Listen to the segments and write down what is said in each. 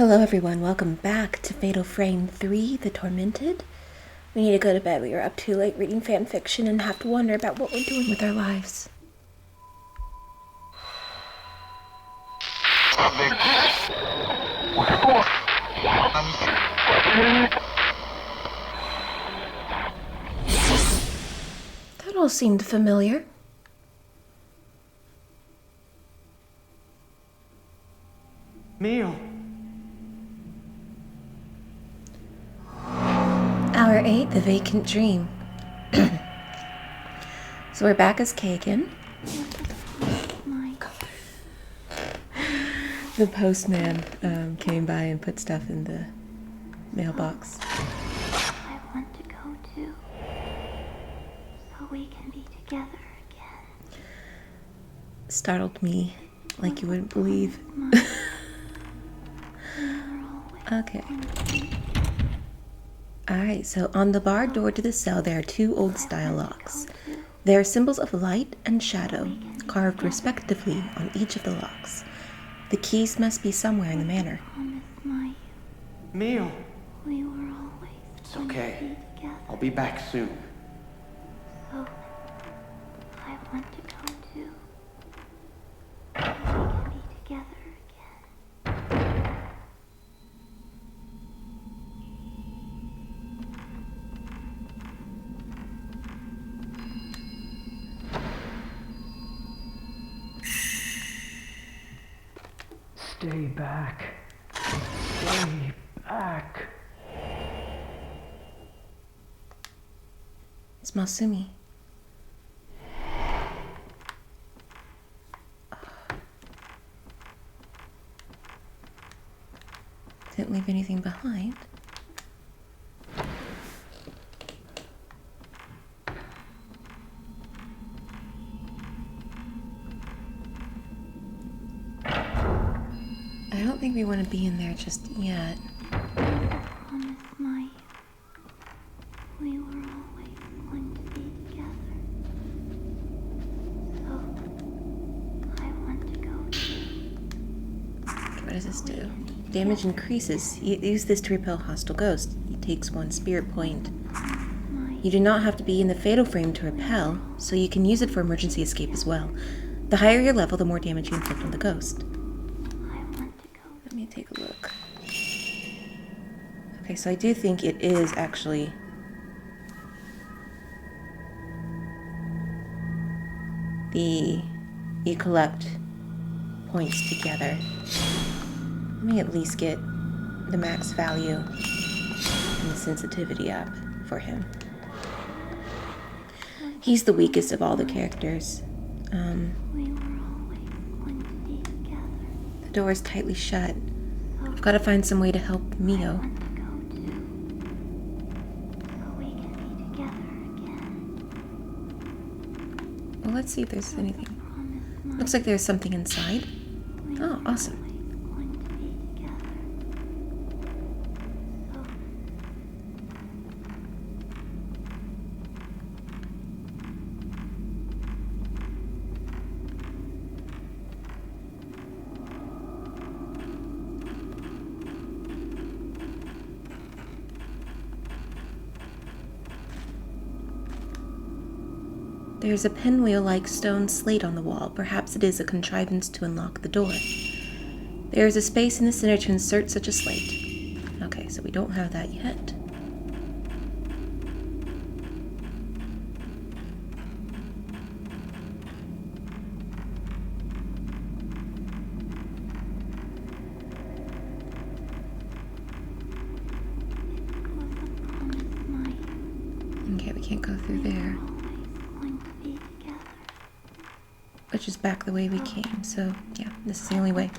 Hello everyone, welcome back to Fatal Frame 3, The Tormented. We need to go to bed. We are up too late reading fan fiction and have to wonder about what we're doing with our lives. That all seemed familiar. Meal. Hour 8, The Vacant Dream. So we're back as Kagan. The postman came by and put stuff in the mailbox. I want to go too, so we can be together again. Startled me like you wouldn't believe. Okay. Alright, so on the barred door to the cell there are two old-style locks. They are symbols of light and shadow, carved respectively on each of the locks. The keys must be somewhere in the manor. Meal. We were always It's okay. together. I'll be back soon. So I want to go too. So we can be together again. Stay back. Stay back. It's Masumi. Didn't leave anything behind. I don't think we want to be in there just yet. Promise, Maya. We were always going to be together. So I want to go too. What does this do? Damage increases. Use this to repel hostile ghosts. It takes 1 spirit point. You do not have to be in the fatal frame to repel, so you can use it for emergency escape as well. The higher your level, the more damage you inflict on the ghost. Let me take a look. Okay, so I do think it is actually you collect points together. Let me at least get the max value and the sensitivity up for him. He's the weakest of all the characters. We were always going to be together. The door is tightly shut. I've got to find some way to help Mio. I want to go too, so we can be together again. Well, let's see if there's anything. Promise, Maya. Looks like there's something inside. Oh, awesome. Going to be together. So There's a pinwheel-like stone slate on the wall. Perhaps it is a contrivance to unlock the door. There is a space in the center to insert such a slate. Okay, so we don't have that yet. Okay, we can't go through there. Which is back the way we came, so yeah, this is the only way.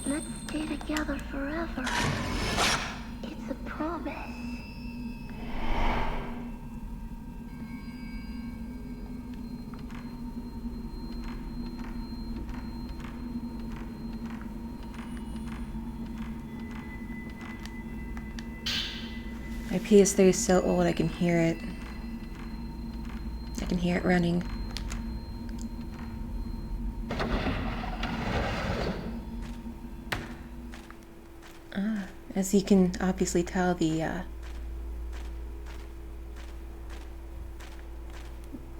let's stay together forever. It's a promise. My PS3 is so old I can hear it. I can hear it running. As you can obviously tell, the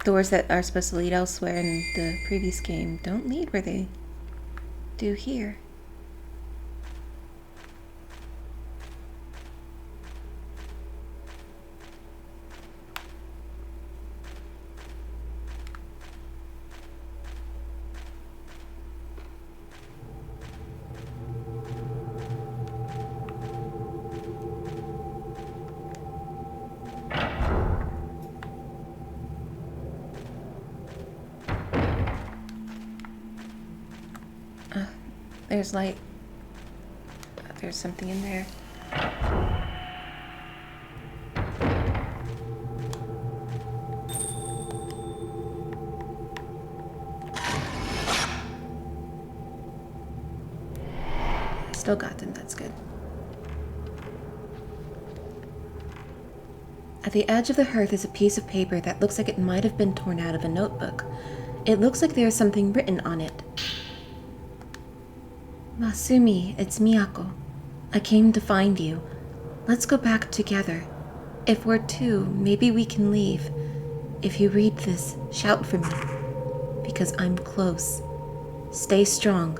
doors that are supposed to lead elsewhere in the previous game don't lead where they do here. There's light. There's something in there. Still got them, that's good. At the edge of the hearth is a piece of paper that looks like it might have been torn out of a notebook. It looks like there is something written on it. Masumi, it's Miyako. I came to find you. Let's go back together. If we're two, maybe we can leave. If you read this, shout for me. Because I'm close. Stay strong.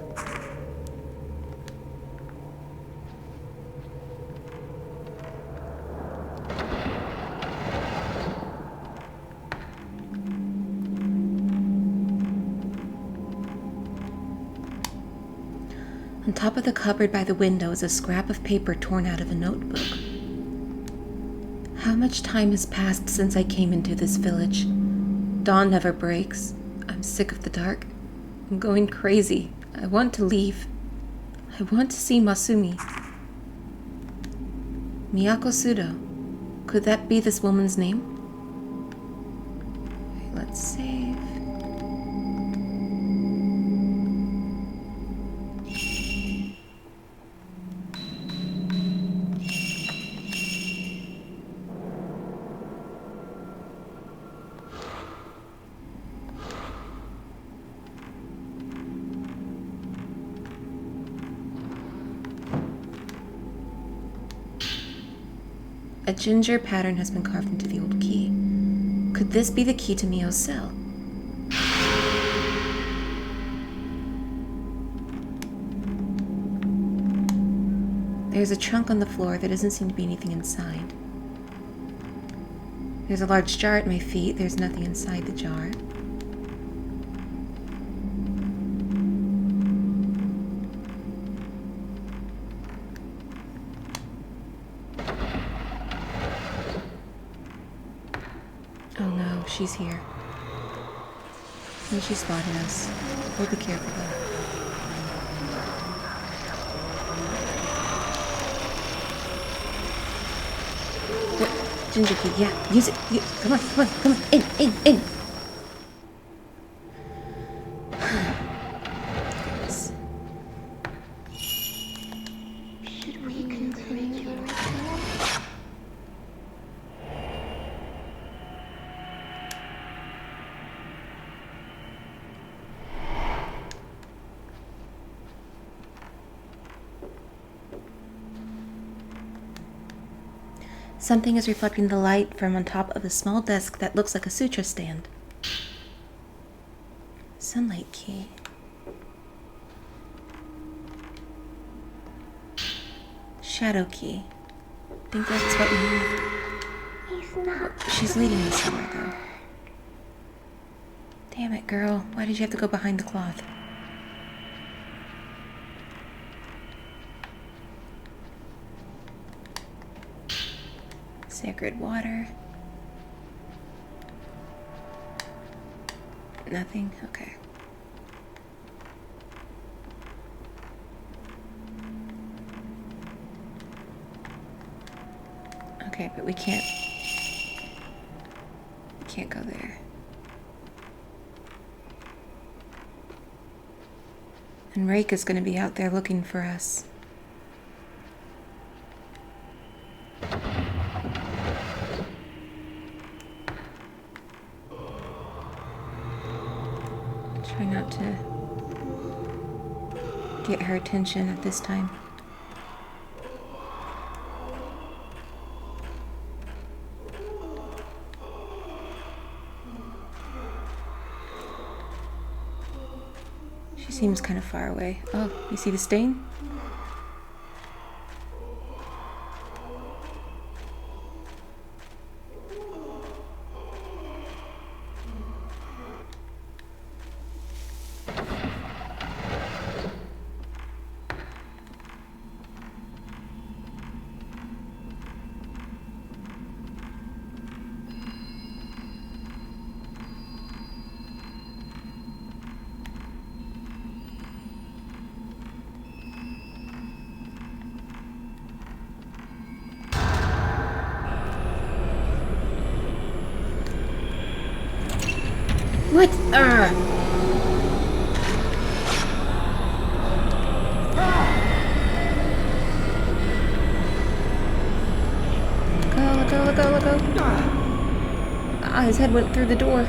On top of the cupboard by the window is a scrap of paper torn out of a notebook. How much time has passed since I came into this village? Dawn never breaks. I'm sick of the dark. I'm going crazy. I want to leave. I want to see Masumi. Miyako Sudo. Could that be this woman's name? Okay, let's save. A ginger pattern has been carved into the old key. Could this be the key to Mio's cell? There's a trunk on the floor. There doesn't seem to be anything inside. There's a large jar at my feet. There's nothing inside the jar. Oh no, she's here. I think she's spotting us. We'll be careful though. What? Ginger key, yeah, use it. Come on, come on, come on. In. Should we continue? Something is reflecting the light from on top of a small desk that looks like a sutra stand. Sunlight key. Shadow key. Think that's what we need. He's not. She's leading me somewhere though. Damn it, girl. Why did you have to go behind the cloth? Sacred water. Nothing? Okay. Okay, but we can't go there. And Rake is going to be out there looking for us. not to get her attention at this time. She seems kind of far away. Oh, you see the stain? What? Let go. Ah, his head went through the door.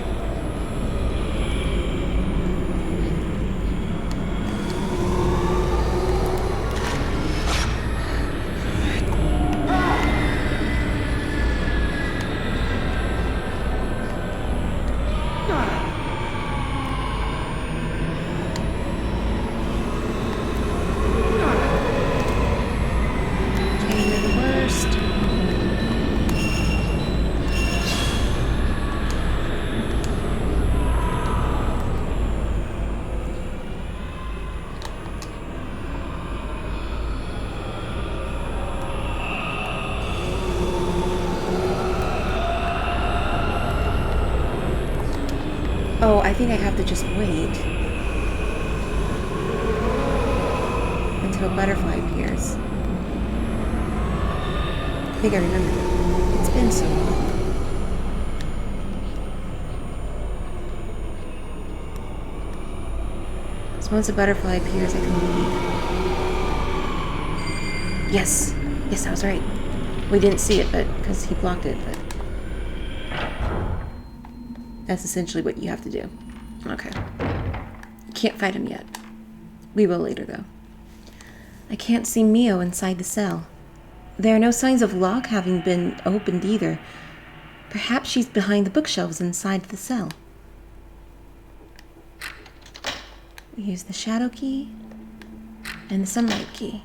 Oh, I think I have to just wait until a butterfly appears. I think I remember. It's been so long. So once a butterfly appears, I can leave. Yes, I was right. We didn't see it, but because he blocked it, but that's essentially what you have to do. Okay. Can't fight him yet. We will later, though. I can't see Mio inside the cell. There are no signs of lock having been opened either. Perhaps she's behind the bookshelves inside the cell. We use the shadow key and the sunlight key.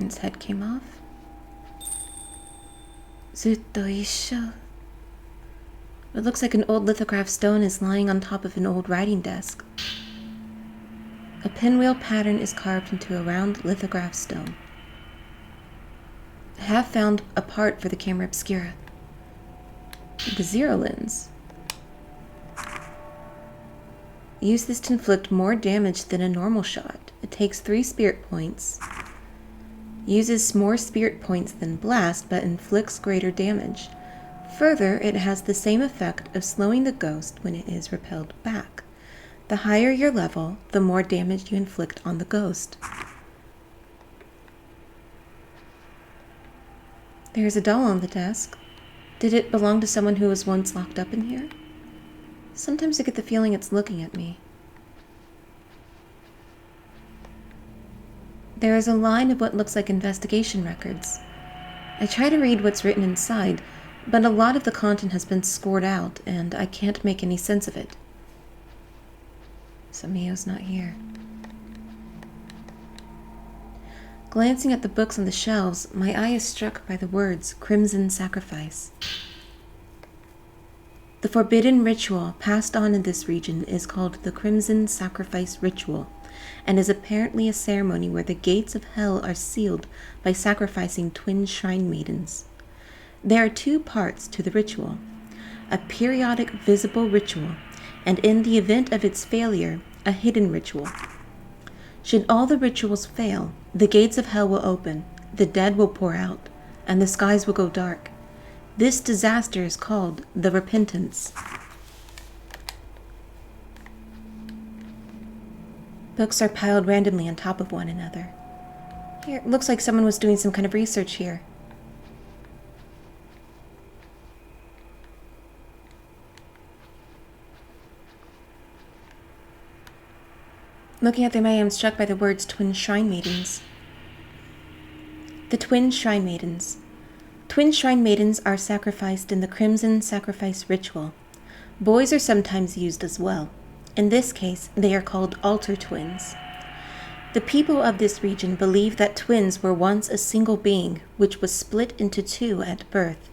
His head came off. Zutto isho. It looks like an old lithograph stone is lying on top of an old writing desk. A pinwheel pattern is carved into a round lithograph stone. I have found a part for the camera obscura. The zero lens. Use this to inflict more damage than a normal shot. It takes 3 spirit points. Uses more spirit points than blast, but inflicts greater damage. Further, it has the same effect of slowing the ghost when it is repelled back. The higher your level, the more damage you inflict on the ghost. There is a doll on the desk. Did it belong to someone who was once locked up in here? Sometimes I get the feeling it's looking at me. There is a line of what looks like investigation records. I try to read what's written inside, but a lot of the content has been scored out, and I can't make any sense of it. So Mio's not here. Glancing at the books on the shelves, my eye is struck by the words, Crimson Sacrifice. The forbidden ritual passed on in this region is called the Crimson Sacrifice Ritual, and is apparently a ceremony where the gates of hell are sealed by sacrificing twin shrine maidens. There are 2 parts to the ritual: a periodic visible ritual, and in the event of its failure, a hidden ritual. Should all the rituals fail, the gates of hell will open, the dead will pour out, and the skies will go dark. This disaster is called the Repentance. Books are piled randomly on top of one another. Here, looks like someone was doing some kind of research here. Looking at them, I am struck by the words Twin Shrine Maidens. The Twin Shrine Maidens. Twin Shrine Maidens are sacrificed in the Crimson Sacrifice ritual. Boys are sometimes used as well. In this case, they are called altar twins. The people of this region believe that twins were once a single being, which was split into two at birth.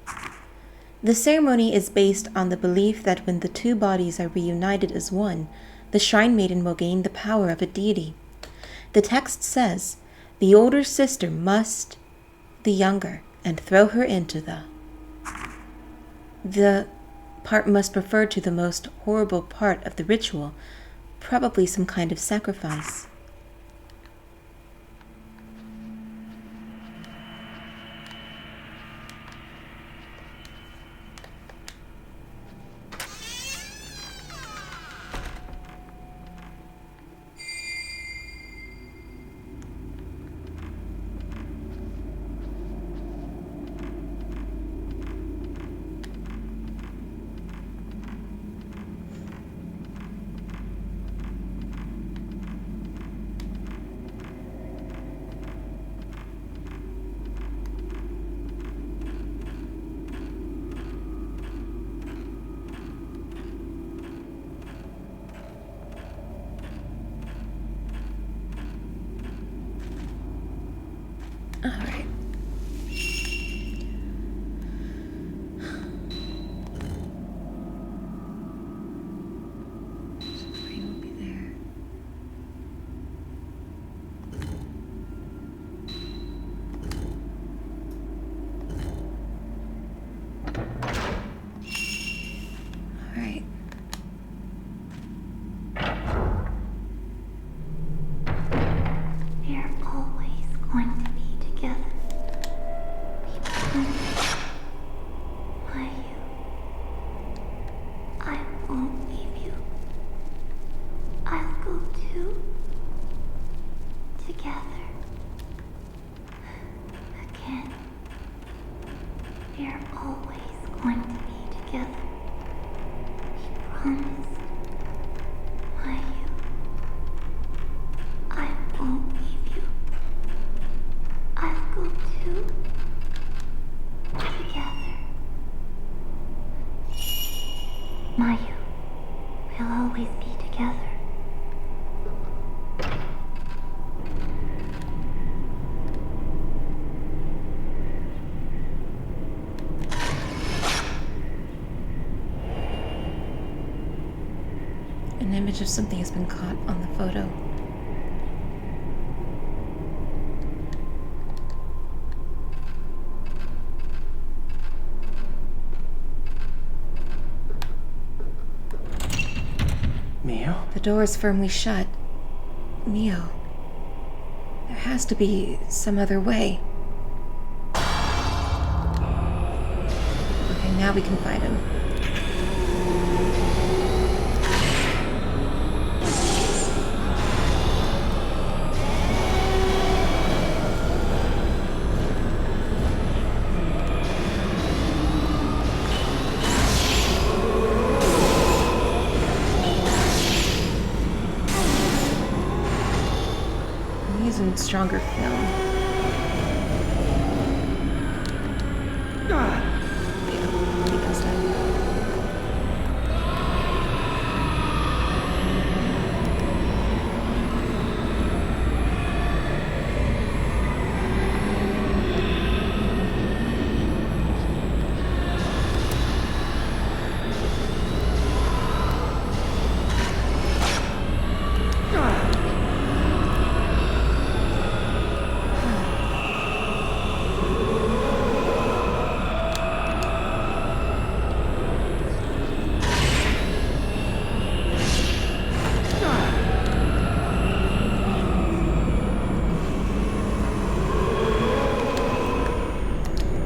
The ceremony is based on the belief that when the two bodies are reunited as one, the Shrine Maiden will gain the power of a deity. The text says, "The older sister must the younger and throw her into the part must refer to the most horrible part of the ritual, probably some kind of sacrifice." All right. Brain will be there. All right. They're always going to be together. We promise. Mayu. I won't leave you. I'll go too. Together. Again. They're always going to be together. We promise. Mayu. I won't leave you. I'll go too. Together. Mayu, we'll always be together. An image of something has been caught on the photo. Mio? The door is firmly shut. Mio. There has to be some other way. Okay, now we can fight him. I'm using stronger film. He does that.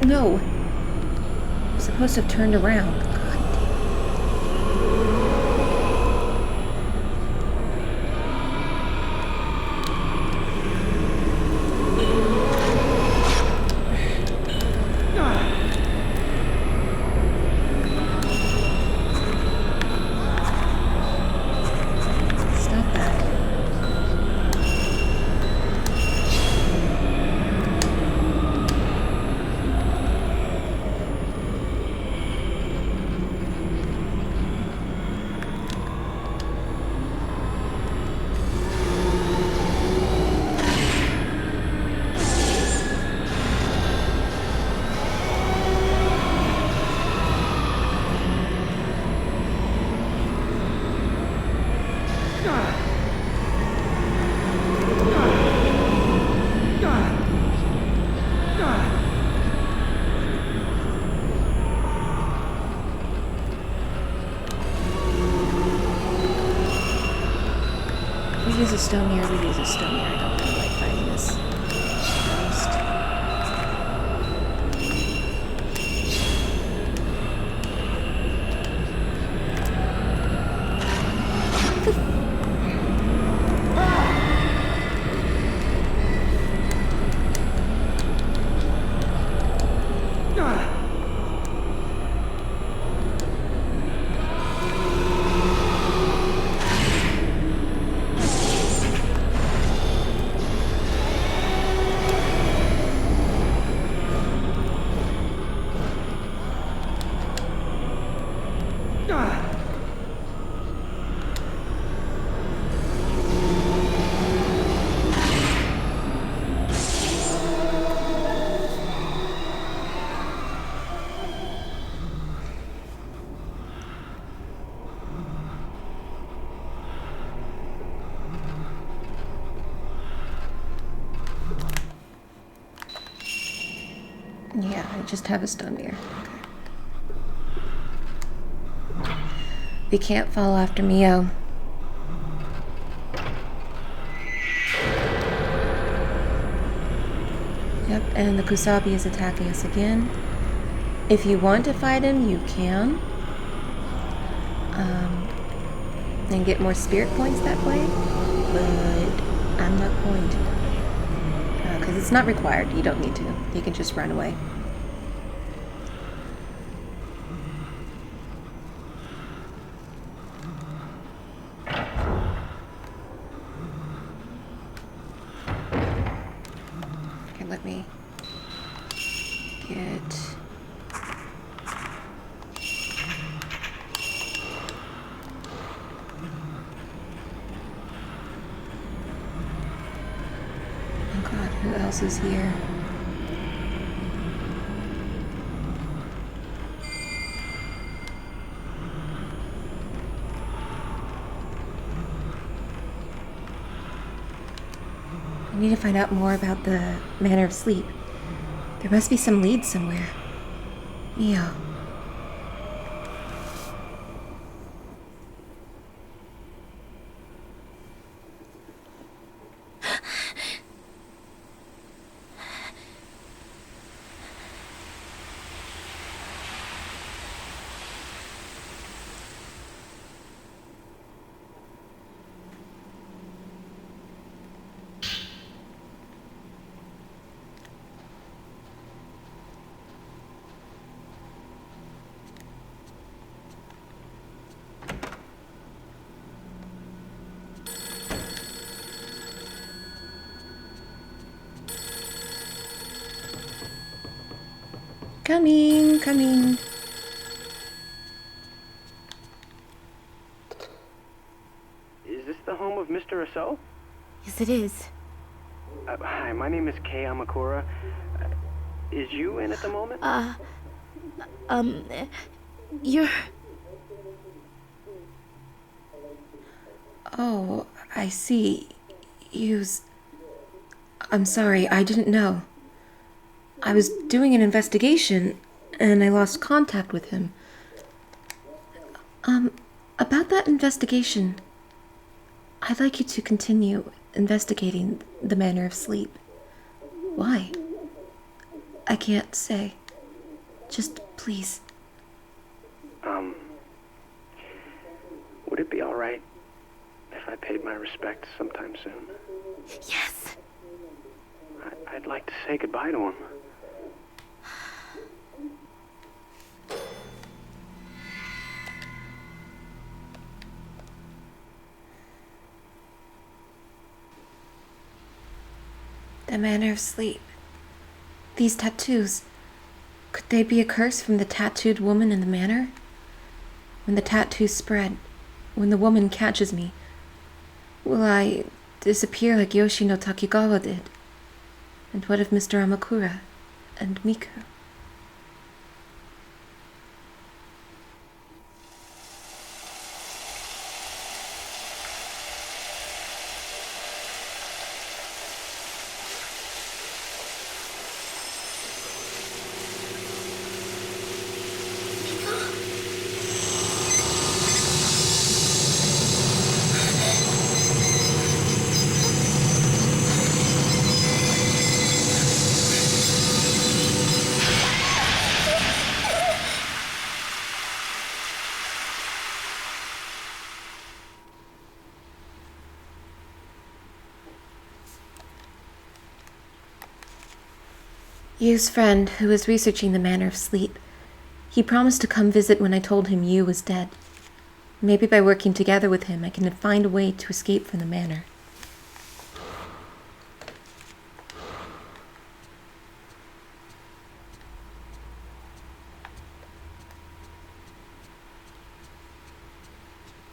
No. I'm supposed to have turned around. God damn. stone mirror, we use a stone mirror. I don't really like fighting this ghost. Yeah, I just have a stone mirror. Okay. We can't follow after Mio. Yep, and the Kusabi is attacking us again. If you want to fight him, you can. And get more spirit points that way. But I'm not going to. Because it's not required. You don't need to. You can just run away. Okay, let me get... Oh God, who else is here? I need to find out more about the Manor of Sleep. There must be some lead somewhere. Mio. Coming, coming. Is this the home of Mr. Aso? Yes, it is. Hi, my name is Kei Amakura. Is you in at the moment? You're... Oh, I see. I'm sorry, I didn't know. I was doing an investigation, and I lost contact with him. About that investigation, I'd like you to continue investigating the Manor of Sleep. Why? I can't say. Just please. Would it be alright if I paid my respects sometime soon? Yes. I'd like to say goodbye to him. The Manor of Sleep. These tattoos. Could they be a curse from the tattooed woman in the manor? When the tattoos spread, when the woman catches me, will I disappear like Yoshino Takigawa did? And what of Mr. Amakura and Miku? Yu's friend, who was researching the Manor of Sleep. He promised to come visit when I told him Yu was dead. Maybe by working together with him, I can find a way to escape from the manor.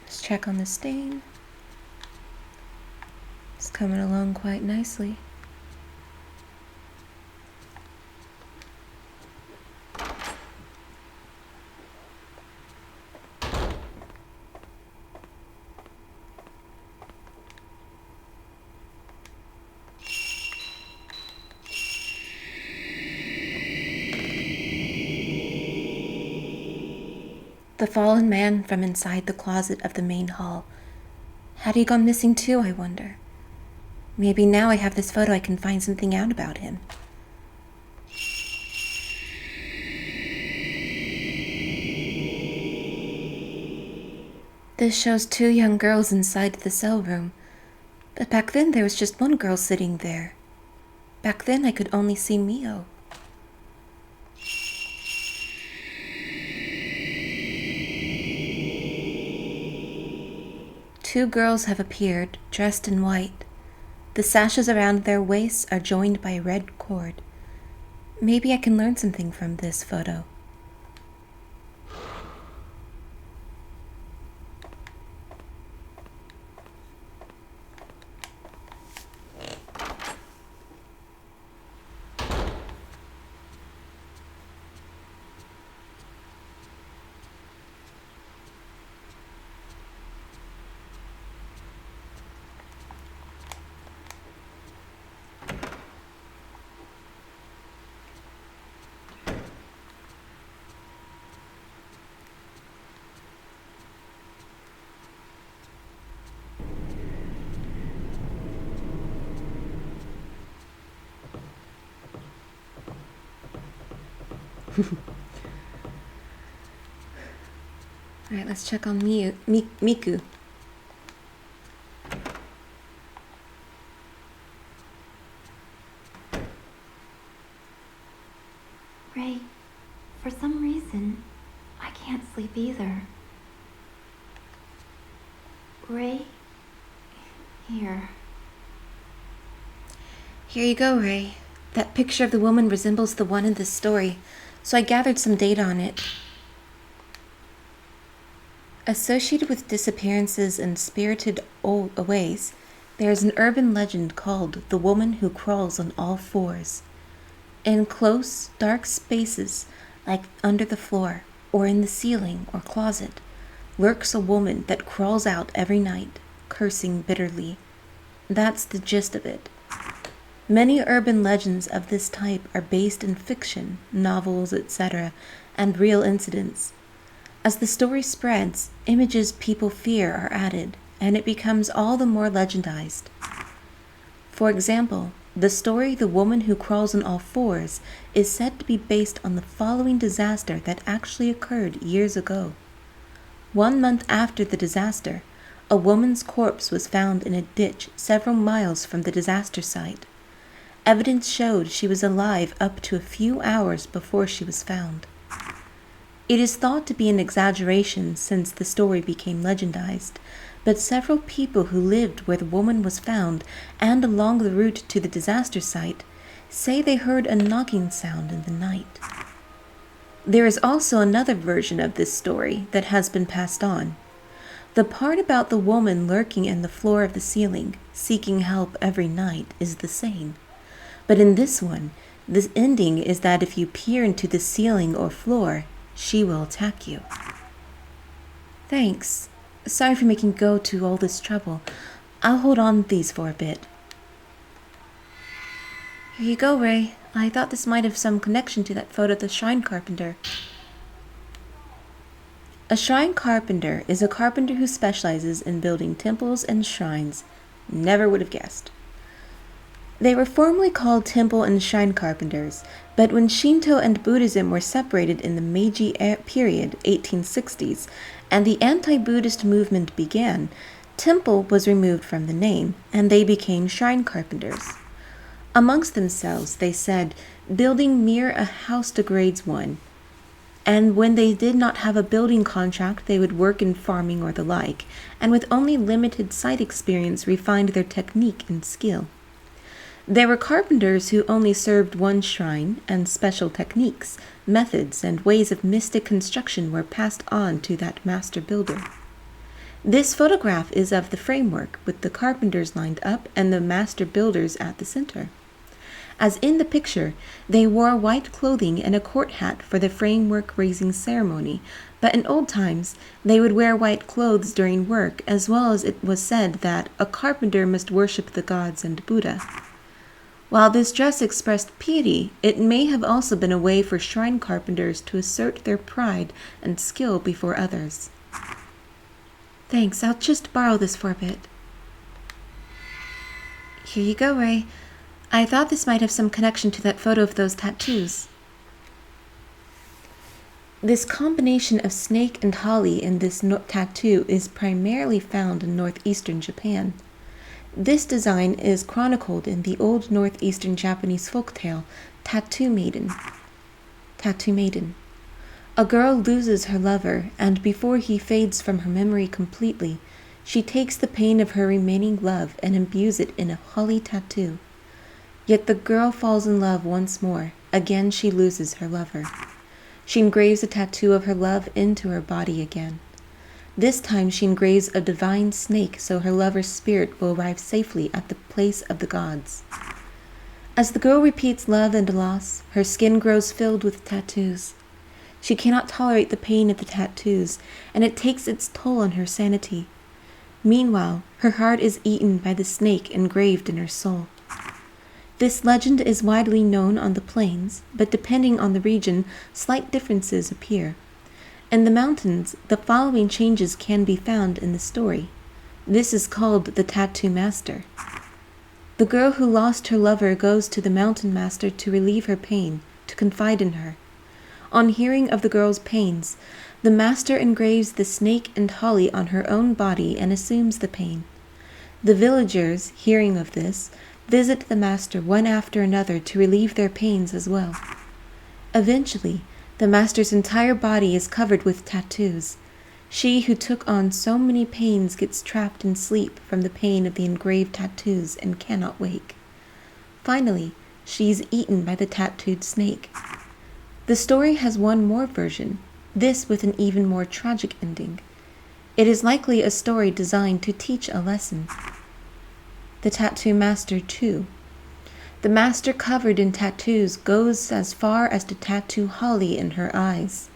Let's check on the stain. It's coming along quite nicely. The fallen man from inside the closet of the main hall. Had he gone missing too, I wonder? Maybe now I have this photo I can find something out about him. This shows 2 young girls inside the cell room. But back then there was just one girl sitting there. Back then I could only see Mio. Two girls have appeared, dressed in white. The sashes around their waists are joined by a red cord. Maybe I can learn something from this photo. Alright, let's check on Miku. Ray, for some reason, I can't sleep either. Ray, here. Here you go, Ray. That picture of the woman resembles the one in this story, so I gathered some data on it. Associated with disappearances and spirited ways, there is an urban legend called the woman who crawls on all fours. In close, dark spaces, like under the floor, or in the ceiling or closet, lurks a woman that crawls out every night, cursing bitterly. That's the gist of it. Many urban legends of this type are based in fiction, novels, etc., and real incidents. As the story spreads, images people fear are added, and it becomes all the more legendized. For example, the story The Woman Who Crawls on All Fours is said to be based on the following disaster that actually occurred years ago. 1 month after the disaster, a woman's corpse was found in a ditch several miles from the disaster site. Evidence showed she was alive up to a few hours before she was found. It is thought to be an exaggeration since the story became legendized, but several people who lived where the woman was found and along the route to the disaster site say they heard a knocking sound in the night. There is also another version of this story that has been passed on. The part about the woman lurking in the floor of the ceiling, seeking help every night, is the same. But in this one, the ending is that if you peer into the ceiling or floor, she will attack you. Thanks. Sorry for making go to all this trouble. I'll hold on to these for a bit. Here you go, Ray. I thought this might have some connection to that photo of the shrine carpenter. A shrine carpenter is a carpenter who specializes in building temples and shrines. Never would have guessed. They were formerly called temple and shrine carpenters, but when Shinto and Buddhism were separated in the Meiji period, 1860s, and the anti-Buddhist movement began, temple was removed from the name, and they became shrine carpenters. Amongst themselves, they said, building Mir a house to grades 1. And when they did not have a building contract, they would work in farming or the like, and with only limited site experience refined their technique and skill. There were carpenters who only served one shrine, and special techniques, methods, and ways of mystic construction were passed on to that master builder. This photograph is of the framework, with the carpenters lined up and the master builders at the center. As in the picture, they wore white clothing and a court hat for the framework raising ceremony, but in old times they would wear white clothes during work, as well as it was said that a carpenter must worship the gods and Buddha. While this dress expressed piety, it may have also been a way for shrine carpenters to assert their pride and skill before others. Thanks, I'll just borrow this for a bit. Here you go, Ray. I thought this might have some connection to that photo of those tattoos. This combination of snake and holly in this tattoo is primarily found in northeastern Japan. This design is chronicled in the old northeastern Japanese folktale, Tattoo Maiden. Tattoo Maiden. A girl loses her lover, and before he fades from her memory completely, she takes the pain of her remaining love and imbues it in a holly tattoo. Yet the girl falls in love once more. Again she loses her lover. She engraves a tattoo of her love into her body again. This time she engraves a divine snake so her lover's spirit will arrive safely at the place of the gods. As the girl repeats love and loss, her skin grows filled with tattoos. She cannot tolerate the pain of the tattoos, and it takes its toll on her sanity. Meanwhile, her heart is eaten by the snake engraved in her soul. This legend is widely known on the plains, but depending on the region, slight differences appear. In the mountains, the following changes can be found in the story. This is called the Tattoo Master. The girl who lost her lover goes to the mountain master to relieve her pain, to confide in her. On hearing of the girl's pains, the master engraves the snake and holly on her own body and assumes the pain. The villagers, hearing of this, visit the master one after another to relieve their pains as well. Eventually, the master's entire body is covered with tattoos. She who took on so many pains gets trapped in sleep from the pain of the engraved tattoos and cannot wake. Finally, she is eaten by the tattooed snake. The story has one more version, this with an even more tragic ending. It is likely a story designed to teach a lesson. The Tattoo Master 2. The master covered in tattoos goes as far as to tattoo holly in her eyes.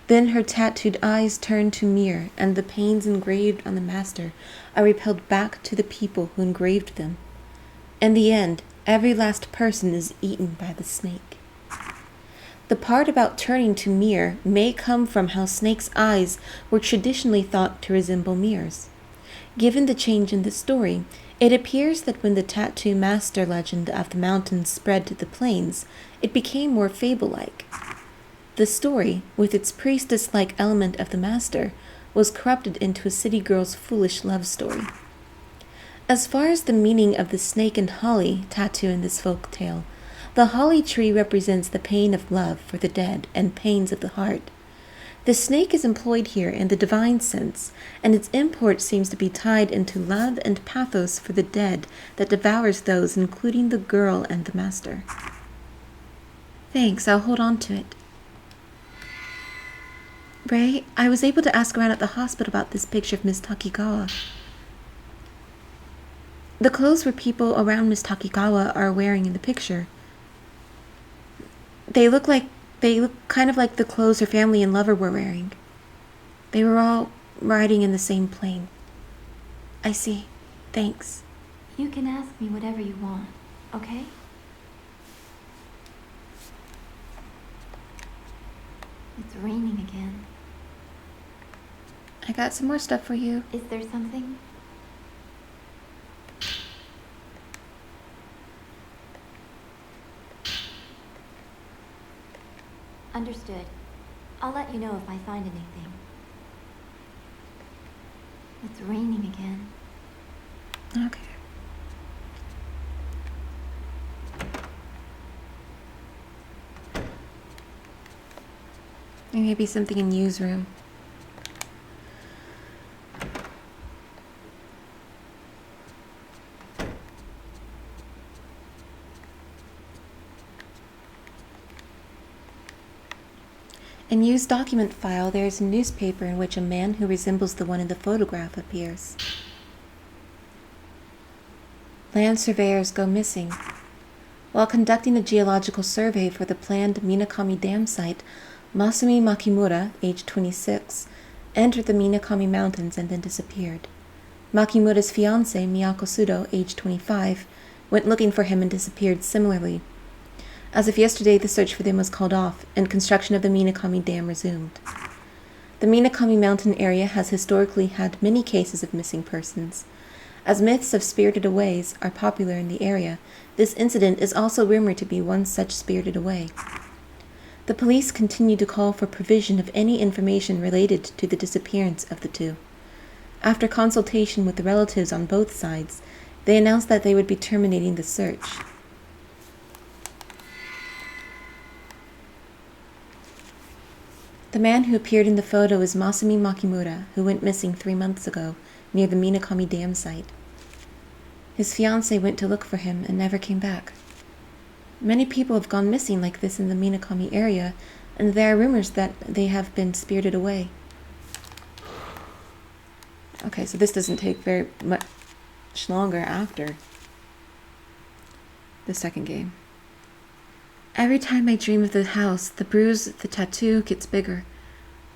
Then her tattooed eyes turn to Mir, and the pains engraved on the master are repelled back to the people who engraved them. In the end, every last person is eaten by the snake. The part about turning to Mir may come from how snakes' eyes were traditionally thought to resemble Mir's. Given the change in the story, it appears that when the tattoo master legend of the mountains spread to the plains, it became more fable-like. The story, with its priestess-like element of the master, was corrupted into a city girl's foolish love story. As far as the meaning of the snake and holly tattoo in this folk tale, the holly tree represents the pain of love for the dead and pains of the heart. The snake is employed here in the divine sense, and its import seems to be tied into love and pathos for the dead that devours those, including the girl and the master. Thanks, I'll hold on to it. Ray, I was able to ask around at the hospital about this picture of Miss Takigawa. The clothes where people around Miss Takigawa are wearing in the picture. They look kind of like the clothes her family and lover were wearing. They were all riding in the same plane. I see. Thanks. You can ask me whatever you want, okay? It's raining again. I got some more stuff for you. Is there something? Understood. I'll let you know if I find anything. It's raining again. Okay. There may be something in Yu's room. In Yu's document file, there is a newspaper in which a man who resembles the one in the photograph appears. Land surveyors go missing. While conducting a geological survey for the planned Minakami Dam site, Masumi Makimura, age 26, entered the Minakami Mountains and then disappeared. Makimura's fiancée, Miyako Sudo, age 25, went looking for him and disappeared similarly. As of yesterday, the search for them was called off, and construction of the Minakami Dam resumed. The Minakami Mountain area has historically had many cases of missing persons. As myths of spirited aways are popular in the area, this incident is also rumored to be one such spirited away. The police continue to call for provision of any information related to the disappearance of the two. After consultation with the relatives on both sides, they announced that they would be terminating the search. The man who appeared in the photo is Masumi Makimura, who went missing 3 months ago, near the Minakami Dam site. His fiancée went to look for him and never came back. Many people have gone missing like this in the Minakami area, and there are rumors that they have been spirited away. Okay, so this doesn't take very much longer after the second game. Every time I dream of the house, the bruise, the tattoo gets bigger.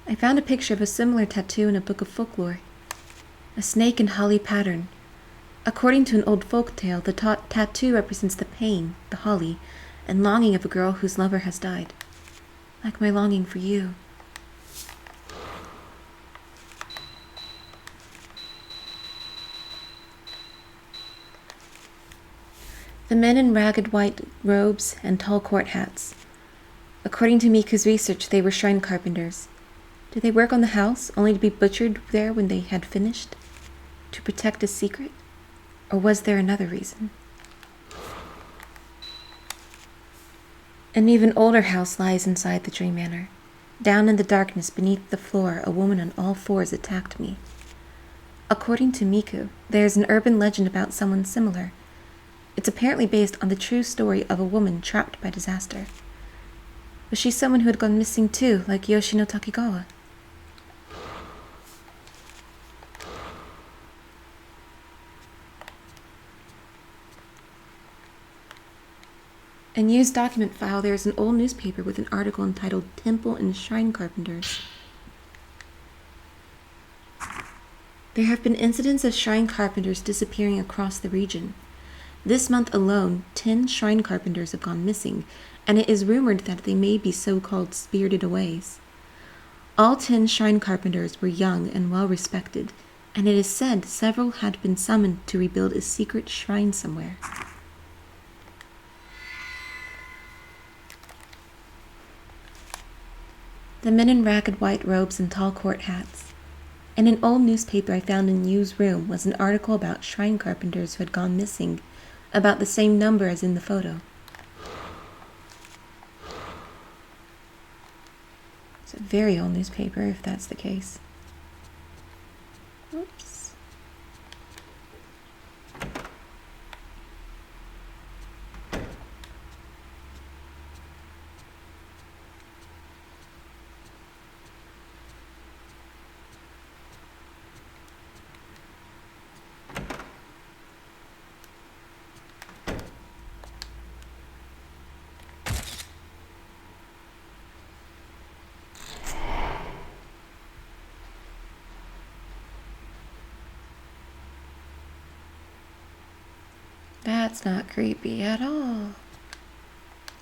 I found a picture of a similar tattoo in a book of folklore. A snake and holly pattern. According to an old folk tale, the tattoo represents the pain, the holly, and longing of a girl whose lover has died. Like my longing for you. The men in ragged white robes and tall court hats. According to Miku's research, they were shrine carpenters. Did they work on the house, only to be butchered there when they had finished? To protect a secret? Or was there another reason? An even older house lies inside the Dream Manor. Down in the darkness beneath the floor, a woman on all fours attacked me. According to Miku, there is an urban legend about someone similar. It's apparently based on the true story of a woman trapped by disaster. Was she someone who had gone missing too, like Yoshino Takigawa? In Yu's document file, there is an old newspaper with an article entitled Temple and Shrine Carpenters. There have been incidents of shrine carpenters disappearing across the region. This month alone, 10 shrine carpenters have gone missing, and it is rumored that they may be so-called spirited aways. All 10 shrine carpenters were young and well-respected, and it is said several had been summoned to rebuild a secret shrine somewhere. The men in ragged white robes and tall court hats. In an old newspaper I found in Yu's room was an article about shrine carpenters who had gone missing, about the same number as in the photo. It's a very old newspaper, if that's the case. Oops. That's not creepy at all.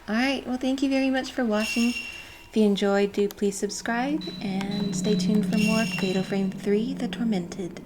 Alright, well thank you very much for watching. If you enjoyed, do please subscribe and stay tuned for more Fatal Frame 3, The Tormented.